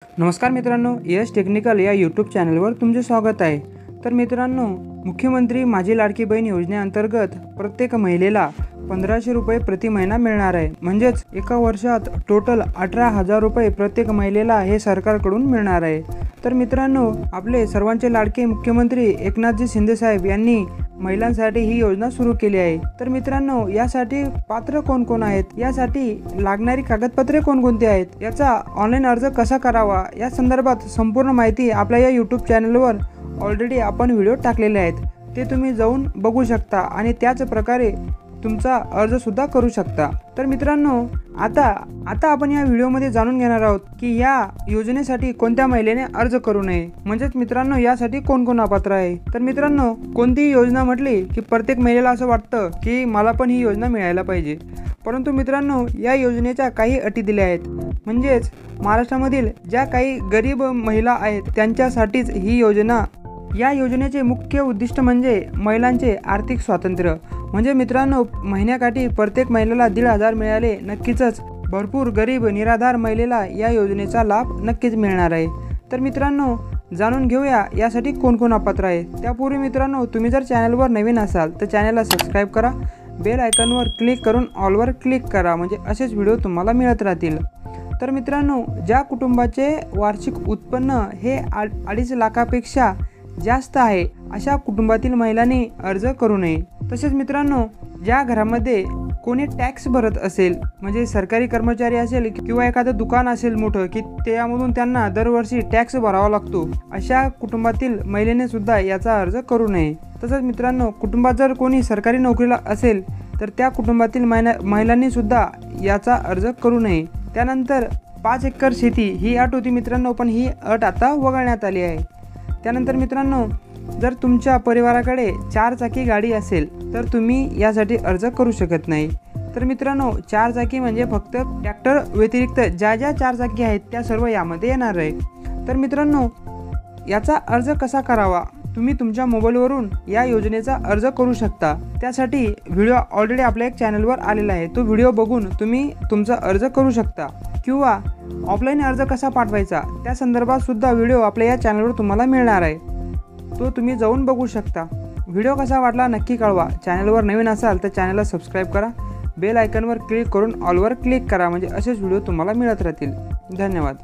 नमस्कार मित्रांनो, यश टेक्निकल या यूट्यूब चॅनलवर तुमचे स्वागत आहे। तर मित्रांनो, मुख्यमंत्री माझी लाडकी बहीण योजनेअंतर्गत प्रत्येक महिलेला 1500 रुपये प्रति महिना मिळणार आहे। म्हणजेच एका वर्षात टोटल 18,000 रुपये प्रत्येक महिलेला हे सरकारकडून मिळणार आहे। तर मित्रांनो, आपले सर्वांचे लाडके मुख्यमंत्री एकनाथजी शिंदे साहेब यांनी महिलांसाठी ही योजना सुरू केली आहे। तर मित्रांनो, यासाठी पात्र कोण कोण आहेत, यासाठी लागणारी कागदपत्रे कोणकोणती आहेत, याचा ऑनलाईन अर्ज कसा करावा, या संदर्भात संपूर्ण माहिती आपल्या या यूट्यूब चॅनलवर ऑलरेडी आपण व्हिडिओ टाकलेले आहेत। ते तुम्ही जाऊन बघू शकता आणि त्याच प्रकारे तुमचा अर्ज सुद्धा करू शकता। तर मित्रांनो, आता आपण या व्हिडिओमध्ये जाणून घेणार आहोत की या योजनेसाठी कोणत्या महिलेने अर्ज करू नये, म्हणजेच मित्रांनो यासाठी कोण कोण अपात्र आहे। तर मित्रांनो, कोणतीही योजना म्हटली की प्रत्येक महिलेला असं वाटतं की मला पण ही योजना मिळायला पाहिजे, परंतु मित्रांनो या योजनेच्या काही अटी दिल्या आहेत। म्हणजेच महाराष्ट्रामधील ज्या काही गरीब महिला आहेत त्यांच्यासाठीच ही योजना। या योजनेचे मुख्य उद्दिष्ट म्हणजे महिलांचे आर्थिक स्वातंत्र्य। म्हणजे मित्रांनो, महिन्याकाठी प्रत्येक महिलेला 1,500 मिळाले नक्कीच भरपूर गरीब निराधार महिलेला या योजनेचा लाभ नक्कीच मिळणार आहे। तर मित्रांनो, जाणून घेऊया यासाठी कोण कोण अपात्र आहे। त्यापूर्वी मित्रांनो, तुम्ही जर चॅनलवर नवीन असाल तर चॅनलला सबस्क्राईब करा, बेल आयकॉनवर क्लिक करून ऑलवर क्लिक करा, म्हणजे असेच व्हिडिओ तुम्हाला मिळत राहतील। तर मित्रांनो, ज्या कुटुंबाचे वार्षिक उत्पन्न हे 2.5 लाखापेक्षा जास्त आहे अशा कुटुंबातील महिलांनी अर्ज करू नये। तसेच मित्रांनो, ज्या घरामध्ये कोणी टॅक्स भरत असेल, म्हणजे सरकारी कर्मचारी असेल किंवा एखादं दुकान असेल मोठं की त्यामधून त्यांना दरवर्षी टॅक्स भरावा लागतो, अशा कुटुंबातील महिलेने सुद्धा याचा अर्ज करू नये। तसंच मित्रांनो, कुटुंबात जर कोणी सरकारी नोकरीला असेल तर त्या कुटुंबातील महिलांनी सुद्धा याचा अर्ज करू नये। त्यानंतर 5 एकर शेती ही अट होती मित्रांनो, पण ही अट आता वगळण्यात आली आहे। त्यानंतर मित्रांनो, जर तुमच्या परिवाराकडे 4 चाकी गाडी असेल तर तुम्ही यासाठी अर्ज करू शकत नाही। तर मित्रांनो, 4 चाकी म्हणजे फक्त ट्रॅक्टर व्यतिरिक्त ज्या 4 चाकी आहेत त्या सर्व यामध्ये येणार आहे। तर मित्रांनो, याचा अर्ज कसा करावा, तुम्ही तुमच्या मोबाईलवरून या योजनेचा अर्ज करू शकता। त्यासाठी व्हिडिओ ऑलरेडी आपल्या एक चॅनलवर आलेला आहे, तो व्हिडिओ बघून तुम्ही तुमचा अर्ज करू शकता। किंवा ऑफलाईन अर्ज कसा पाठवायचा त्या संदर्भात सुद्धा व्हिडिओ आपल्या या चॅनलवर तुम्हाला मिळणार आहे, तो तुम्ही जाऊन बघू शकता। व्हिडिओ कसा वाटला नक्की कळवा। चॅनलवर नवीन असाल तर चॅनलला सबस्क्राईब करा, बेल आयकॉनवर क्लिक करून ऑलवर क्लिक करा, म्हणजे असेच व्हिडिओ तुम्हाला मिळत राहतील। धन्यवाद।